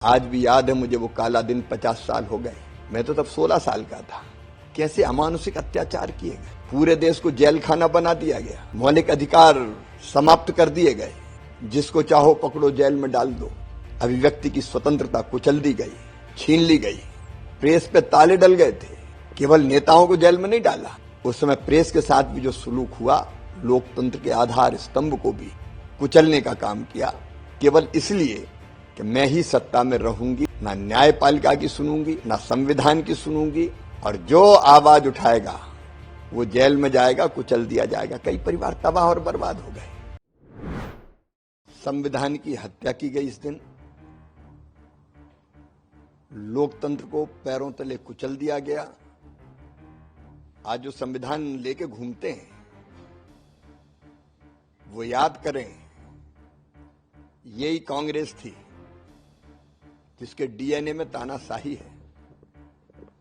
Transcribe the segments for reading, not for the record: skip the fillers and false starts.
आज भी याद है मुझे वो काला दिन। 50 साल हो गए, मैं तो तब 16 साल का था। कैसे अमानुषिक अत्याचार किए गए, पूरे देश को जेल खाना बना दिया गया, मौलिक अधिकार समाप्त कर दिए गए, जिसको चाहो पकड़ो जेल में डाल दो, अभिव्यक्ति की स्वतंत्रता कुचल दी गई, छीन ली गई, प्रेस पे ताले डल गए थे। केवल नेताओं को जेल में नहीं डाला, उस समय प्रेस के साथ भी जो सुलूक हुआ, लोकतंत्र के आधार स्तंभ को भी कुचलने का काम किया, केवल इसलिए कि मैं ही सत्ता में रहूंगी। ना न्यायपालिका की सुनूंगी, ना संविधान की सुनूंगी, और जो आवाज उठाएगा वो जेल में जाएगा, कुचल दिया जाएगा। कई परिवार तबाह और बर्बाद हो गए। संविधान की हत्या की गई इस दिन, लोकतंत्र को पैरों तले कुचल दिया गया। आज जो संविधान लेके घूमते हैं वो याद करें, यही कांग्रेस थी जिसके डीएनए में तानाशाही है,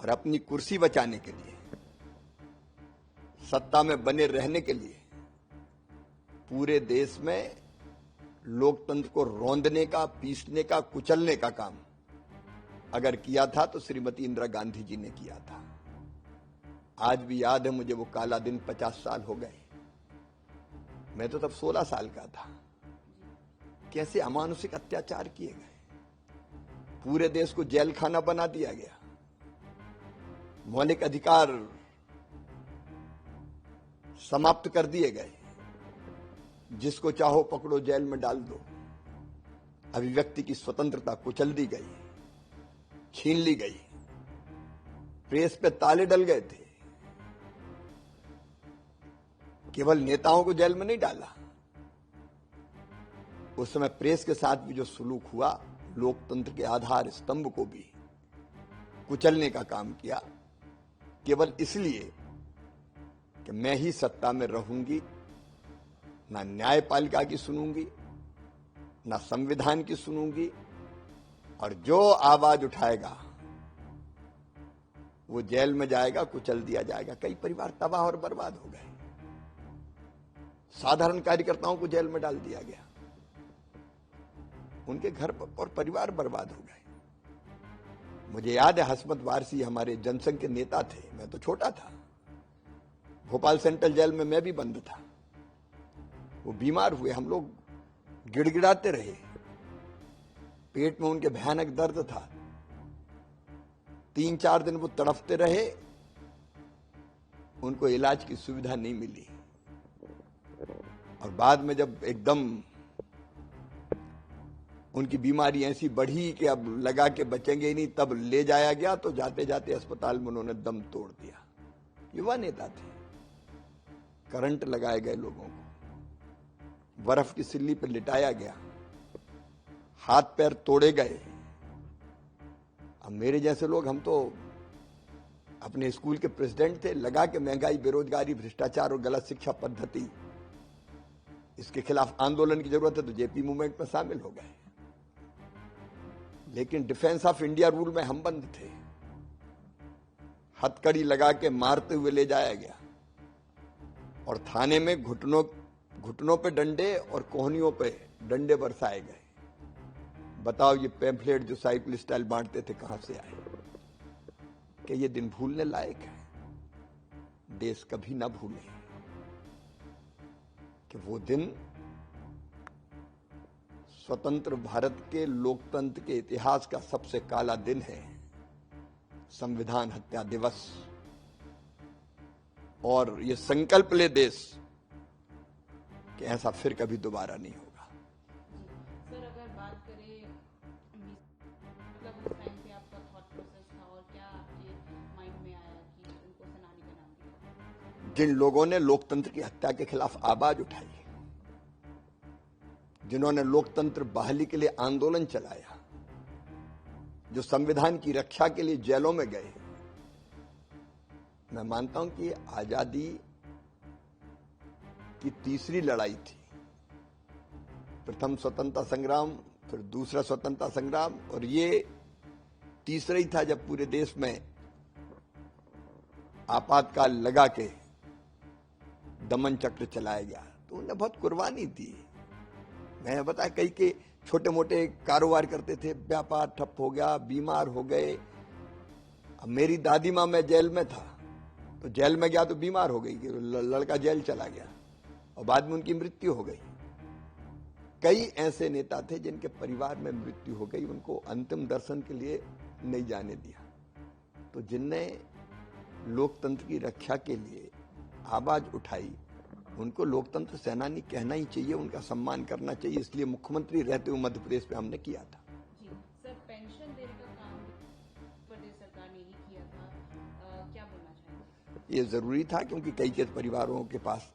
और अपनी कुर्सी बचाने के लिए, सत्ता में बने रहने के लिए पूरे देश में लोकतंत्र को रौंदने का, पीसने का, कुचलने का काम अगर किया था तो श्रीमती इंदिरा गांधी जी ने किया था। आज भी याद है मुझे वो काला दिन। 50 साल हो गए, मैं तो तब 16 साल का था। कैसे अमानुषिक अत्याचार किए गए, पूरे देश को जेल खाना बना दिया गया, मौलिक अधिकार समाप्त कर दिए गए, जिसको चाहो पकड़ो जेल में डाल दो, अभिव्यक्ति की स्वतंत्रता कुचल दी गई, छीन ली गई, प्रेस पे ताले डल गए थे। केवल नेताओं को जेल में नहीं डाला, उस समय प्रेस के साथ भी जो सुलूक हुआ, लोकतंत्र के आधार स्तंभ को भी कुचलने का काम किया, केवल इसलिए कि मैं ही सत्ता में रहूंगी। ना न्यायपालिका की सुनूंगी, ना संविधान की सुनूंगी, और जो आवाज उठाएगा वो जेल में जाएगा, कुचल दिया जाएगा। कई परिवार तबाह और बर्बाद हो गए, साधारण कार्यकर्ताओं को जेल में डाल दिया गया, उनके घर और परिवार बर्बाद हो गए। मुझे याद है, हसमत वारसी हमारे जनसंघ के नेता थे, मैं तो छोटा था। भोपाल सेंट्रल जेल में मैं भी बंद था। वो बीमार हुए, हम लोग गिड़गिड़ाते रहे, पेट में उनके भयानक दर्द था। 3-4 दिन वो तड़पते रहे, उनको इलाज की सुविधा नहीं मिली, और बाद में जब एकदम उनकी बीमारी ऐसी बढ़ी कि अब लगा के बचेंगे ही नहीं, तब ले जाया गया, तो जाते जाते अस्पताल में उन्होंने दम तोड़ दिया। युवा नेता थे, करंट लगाए गए लोगों को, बर्फ की सिल्ली पर लिटाया गया, हाथ पैर तोड़े गए। अब मेरे जैसे लोग, हम तो अपने स्कूल के प्रेसिडेंट थे, लगा के महंगाई, बेरोजगारी, भ्रष्टाचार और गलत शिक्षा पद्धति, इसके खिलाफ आंदोलन की जरूरत है, तो जेपी मूवमेंट में शामिल हो गए। लेकिन डिफेंस ऑफ इंडिया रूल में हम बंद थे। हथकड़ी लगा के मारते हुए ले जाया गया, और थाने में घुटनों पे डंडे और कोहनियों पे डंडे बरसाए गए। बताओ, ये पैम्फलेट जो साइकिल स्टाइल बांटते थे कहां से आए? कि ये दिन भूलने लायक है। देश कभी ना भूले कि वो दिन स्वतंत्र भारत के लोकतंत्र के इतिहास का सबसे काला दिन है, संविधान हत्या दिवस। और ये संकल्प ले देश कि ऐसा फिर कभी दोबारा नहीं होगा। सर, अगर बात करें, मतलब उस टाइम पे आपका थॉट प्रोसेस था और क्या आपके माइंड में आया कि उनको सेनानी का नाम दिया? जिन लोगों ने लोकतंत्र की हत्या के खिलाफ आवाज उठाई, जिन्होंने लोकतंत्र बहाली के लिए आंदोलन चलाया, जो संविधान की रक्षा के लिए जेलों में गए, मैं मानता हूं कि आजादी की तीसरी लड़ाई थी। प्रथम स्वतंत्रता संग्राम, फिर दूसरा स्वतंत्रता संग्राम, और ये तीसरा ही था जब पूरे देश में आपातकाल लगा के दमन चक्र चलाया गया। तो उन्हें बहुत कुर्बानी दी। मैं बताया, कई के छोटे मोटे कारोबार करते थे, व्यापार ठप हो गया, बीमार हो गए। अब मेरी दादी माँ, मैं जेल में था तो जेल में गया तो बीमार हो गई कि लड़का जेल चला गया और बाद में उनकी मृत्यु हो गई। कई ऐसे नेता थे जिनके परिवार में मृत्यु हो गई, उनको अंतिम दर्शन के लिए नहीं जाने दिया। तो जिनने लोकतंत्र की रक्षा के लिए आवाज उठाई, उनको लोकतंत्र सेनानी कहना ही चाहिए, उनका सम्मान करना चाहिए। इसलिए मुख्यमंत्री रहते हुए मध्य प्रदेश में हमने किया था। जी सर, पेंशन देने का काम प्रदेश सरकार ने ही किया था, क्या बोलना चाहेंगे? ये जरूरी था क्योंकि कई के परिवारों के पास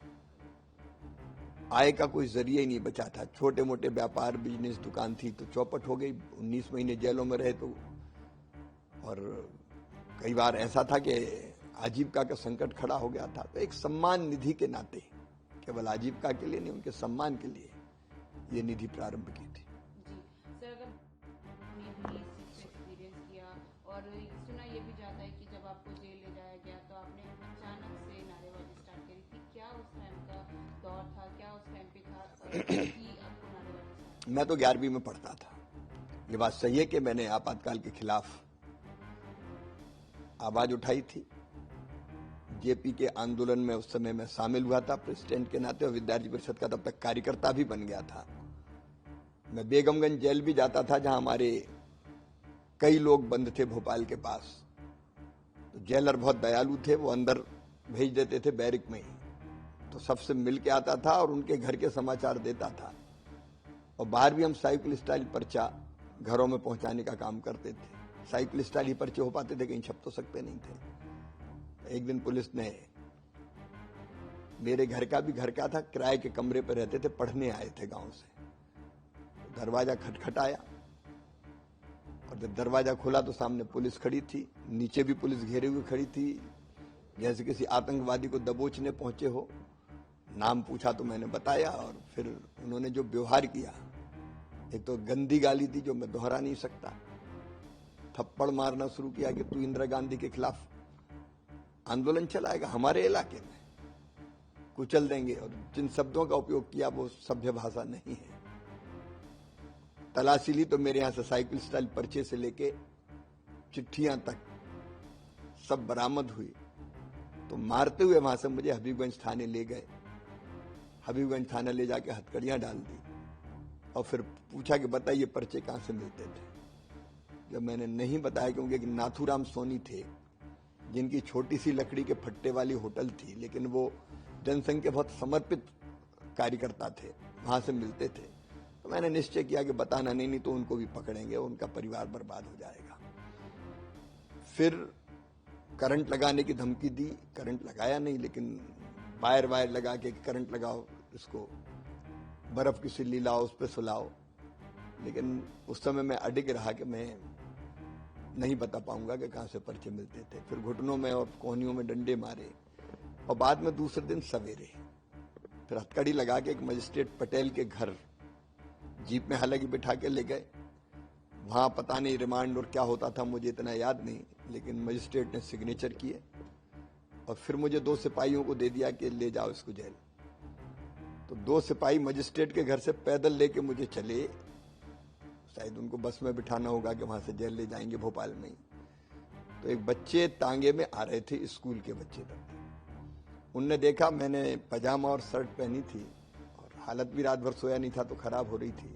आय का कोई जरिया ही नहीं बचा था। छोटे मोटे व्यापार, बिजनेस, दुकान थी तो चौपट हो गई। 19 महीने जेलों में रहे तो, और कई बार ऐसा था कि आजीविका का संकट खड़ा हो गया था। तो एक सम्मान निधि के नाते, केवल आजीविका के लिए नहीं, उनके सम्मान के लिए ये निधि प्रारंभ की थी। जी सर, अगर आपने भी इस एक्सपीरियंस किया और सुना ये भी जाता है कि जब आपको जेल ले जाया गया तो आपने अचानक से नारेबाजी स्टार्ट करी थी, क्या उस टाइम का दौर था, क्या उस टाइम पे था कि आपको नारेबाजी स्टार्ट? मैं तो 11वीं में पढ़ता था। ये बात सही है कि मैंने आपातकाल के खिलाफ आवाज उठाई थी। जेपी के आंदोलन में उस समय मैं शामिल हुआ था प्रेसिडेंट के नाते, और विद्यार्थी परिषद का तब तक कार्यकर्ता भी बन गया था। मैं बेगमगंज जेल भी जाता था जहां हमारे कई लोग बंद थे भोपाल के पास। तो जेलर बहुत दयालु थे, वो अंदर भेज देते थे बैरिक में ही। तो सबसे मिल के आता था और उनके घर के समाचार देता था। और बाहर भी हम साइकिल स्टाइल पर्चा घरों में पहुंचाने का काम करते थे। साइकिल स्टाइल ही पर्चे हो पाते थे, कहीं छप तो सकते नहीं थे। एक दिन पुलिस ने, मेरे घर का भी घर का था, किराए के कमरे पर रहते थे, पढ़ने आए थे गांव से। दरवाजा खटखटाया और जब दरवाजा खुला तो सामने पुलिस खड़ी थी, नीचे भी पुलिस घेरे हुए खड़ी थी, जैसे किसी आतंकवादी को दबोचने पहुंचे हो। नाम पूछा तो मैंने बताया और फिर उन्होंने जो व्यवहार किया, एक तो गंदी गाली दी जो मैं दोहरा नहीं सकता, थप्पड़ मारना शुरू किया कि तू इंदिरा गांधी के खिलाफ आंदोलन चलाएगा हमारे इलाके में, कुचल देंगे। और जिन शब्दों का उपयोग किया वो सभ्य भाषा नहीं है। तलाशी ली तो मेरे यहां से साइकिल स्टाइल पर्चे से लेके चिट्ठियां तक सब बरामद हुई। तो मारते हुए वहां से मुझे हबीबगंज थाने ले गए। हबीबगंज थाने ले जाके हथकड़ियां डाल दी और फिर पूछा कि बताइए पर्चे कहां से मिलते थे। जब मैंने नहीं बताया, क्योंकि एक नाथूराम सोनी थे जिनकी छोटी सी लकड़ी के फट्टे वाली होटल थी, लेकिन वो जनसंघ के बहुत समर्पित कार्यकर्ता थे, वहां से मिलते थे। तो मैंने निश्चय किया कि बताना नहीं तो उनको भी पकड़ेंगे, उनका परिवार बर्बाद हो जाएगा। फिर करंट लगाने की धमकी दी, करंट लगाया नहीं, लेकिन वायर लगा के करंट लगाओ, इसको बर्फ की सिल्ली लाओ, उस पर सुलाओ। लेकिन उस समय मैं अडिग रहा कि मैं नहीं बता पाऊंगा कि कहां से पर्चे मिलते थे। फिर घुटनों में और कोहनियों में डंडे मारे और बाद में दूसरे दिन सवेरे फिर हथकड़ी लगा के एक मजिस्ट्रेट पटेल के घर जीप में हालांकि बिठा के ले गए। वहां पता नहीं रिमांड और क्या होता था, मुझे इतना याद नहीं, लेकिन मजिस्ट्रेट ने सिग्नेचर किए और फिर मुझे 2 सिपाहियों को दे दिया कि ले जाओ इसको जेल। तो 2 सिपाही मजिस्ट्रेट के घर से पैदल लेके मुझे चले, शायद उनको बस में बिठाना होगा कि वहां से जेल ले जाएंगे भोपाल में ही। तो एक बच्चे तांगे में आ रहे थे, स्कूल के बच्चे तक। उनने देखा मैंने पजामा और शर्ट पहनी थी और हालत भी रात भर सोया नहीं था तो खराब हो रही थी,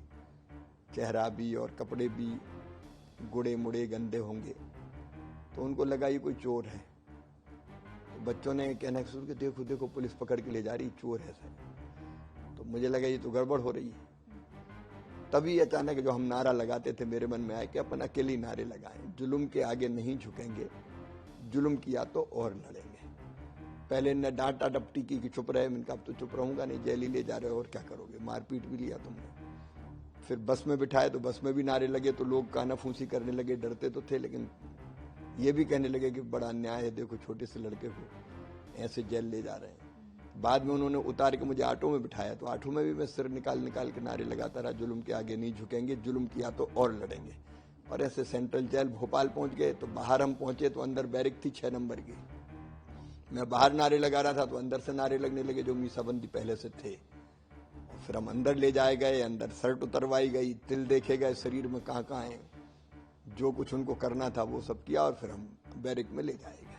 चेहरा भी और कपड़े भी गुड़े मुड़े गंदे होंगे। तो उनको लगा ये कोई चोर है। तो बच्चों ने कहना शुरू किया, देखो देखो पुलिस पकड़ के ले जा रही, चोर है सर। तो मुझे लगा ये तो गड़बड़ हो रही है। तभी अचानक जो हम नारा लगाते थे मेरे मन में आया कि अपन अकेले नारे लगाएं, जुल्म के आगे नहीं झुकेंगे, जुल्म किया तो और लड़ेंगे। पहले ने डांटा डपटी की कि चुप रहे, मैंने कहा अब तो चुप रहूंगा नहीं, जेल ही ले जा रहे हो और क्या करोगे, मारपीट भी लिया तुमने। फिर बस में बिठाए तो बस में भी नारे लगे तो लोग कानाफूसी करने लगे, डरते तो थे लेकिन ये भी कहने लगे कि बड़ा अन्याय है, देखो छोटे से लड़के को ऐसे जेल ले जा रहे हैं। बाद में उन्होंने उतार के मुझे ऑटो में बिठाया तो ऑटो में भी मैं सिर निकाल निकाल के नारे लगाता रहा, जुल्म के आगे नहीं झुकेंगे, जुल्म किया तो और लड़ेंगे। और ऐसे सेंट्रल जेल भोपाल पहुंच गए। तो बाहर हम पहुंचे तो अंदर बैरिक थी 6 नंबर की। मैं बाहर नारे लगा रहा था तो अंदर से नारे लगने लगे जो मीसाबंदी पहले से थे। फिर हम अंदर ले जाए गए, अंदर शर्ट उतरवाई गई, तिल देखे गए शरीर में कहाँ कहाँ हैं। जो कुछ उनको करना था वो सब किया और फिर हम बैरिक में ले जाए गए।